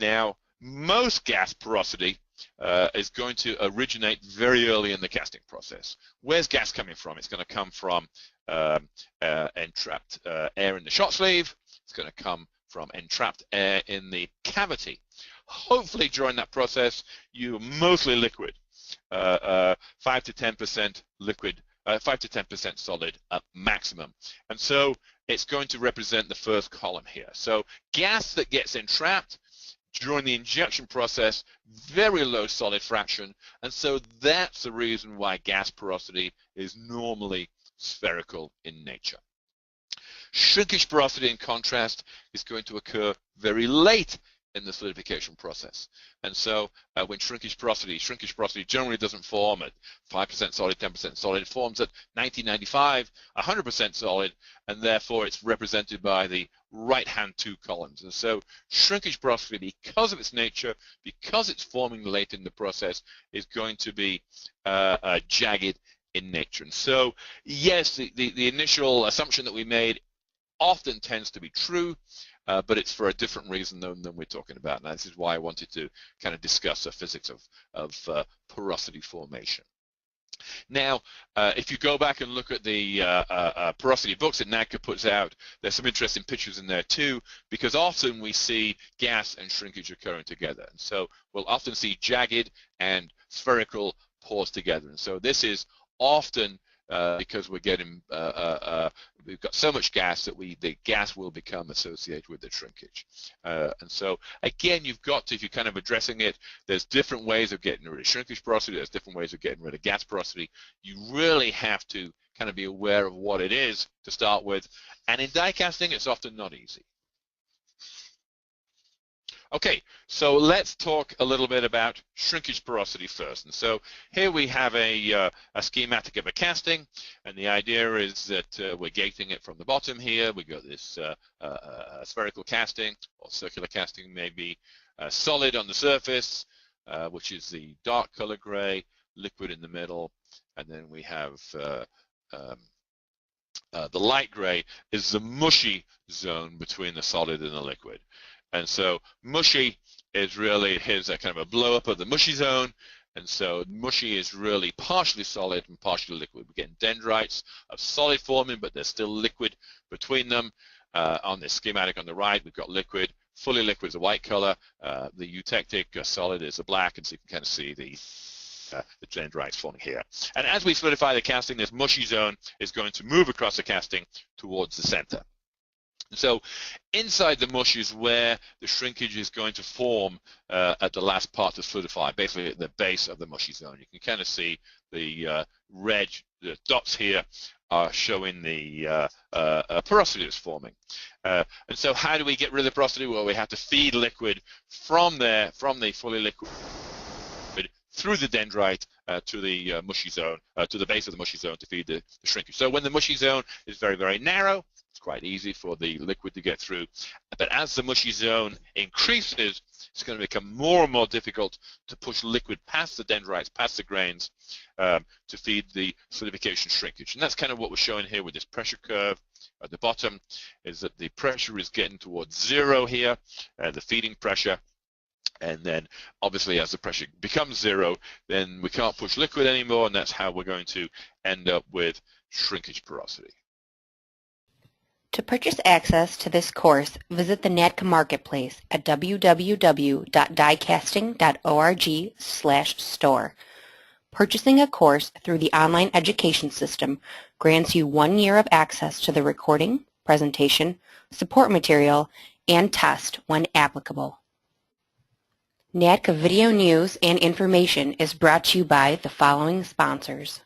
Now, most gas porosity is going to originate very early in the casting process. Where's gas coming from? It's going to come from entrapped air in the shot sleeve. It's going to come from entrapped air in the cavity. Hopefully, during that process, you're mostly liquid, 5 to 10% liquid, 5 to 10% solid at maximum. And so it's going to represent the first column here. So gas that gets entrapped during the injection process, very low solid fraction, and so that's the reason why gas porosity is normally spherical in nature. Shrinkage porosity, in contrast, is going to occur very late in the solidification process. And so when shrinkage porosity generally doesn't form at 5% solid, 10% solid. It forms at 90, 95, 100% solid, and therefore it's represented by the right-hand two columns. And so shrinkage porosity, because of its nature, because it's forming late in the process, is going to be jagged in nature. And so, yes, the initial assumption that we made often tends to be true, but it's for a different reason than we're talking about. And this is why I wanted to kind of discuss the physics of porosity formation. Now, if you go back and look at the porosity books that NADCA puts out, there's some interesting pictures in there too, because often we see gas and shrinkage occurring together. And so we'll often see jagged and spherical pores together. And so this is often because we're getting, we've got so much gas that the gas will become associated with the shrinkage. And so again, you've got to, if you're kind of addressing it, there's different ways of getting rid of shrinkage porosity, there's different ways of getting rid of gas porosity. You really have to kind of be aware of what it is to start with. And in die casting, it's often not easy. Okay, so let's talk a little bit about shrinkage porosity first. And so here we have a schematic of a casting, and the idea is that we're gating it from the bottom here. We've got this spherical casting, or circular casting, maybe solid on the surface, which is the dark color gray, liquid in the middle, and then we have the light gray is the mushy zone between the solid and the liquid. And so mushy is really, here's a kind of a blow up of the mushy zone. And so mushy is really partially solid and partially liquid. We're getting dendrites of solid forming, but there's still liquid between them. On this schematic on the right, we've got liquid. Fully liquid is a white color. The eutectic solid is a black, and so you can kind of see the dendrites forming here. And as we solidify the casting, this mushy zone is going to move across the casting towards the center. So inside the mush is where the shrinkage is going to form at the last part to solidify, basically at the base of the mushy zone. You can kind of see the red dots here are showing the porosity that's forming. And so how do we get rid of the porosity? Well, we have to feed liquid from there, from the fully liquid, through the dendrite to the mushy zone, to the base of the mushy zone to feed the shrinkage. So when the mushy zone is very, very narrow, it's quite easy for the liquid to get through. But as the mushy zone increases, it's going to become more and more difficult to push liquid past the dendrites, past the grains, to feed the solidification shrinkage. And that's kind of what we're showing here with this pressure curve at the bottom, is that the pressure is getting towards zero here, the feeding pressure. And then obviously as the pressure becomes zero, then we can't push liquid anymore, and that's how we're going to end up with shrinkage porosity. To purchase access to this course, visit the NADCA Marketplace at www.diecasting.org/store. Purchasing a course through the online education system grants you 1 year of access to the recording, presentation, support material, and test when applicable. NADCA video news and information is brought to you by the following sponsors.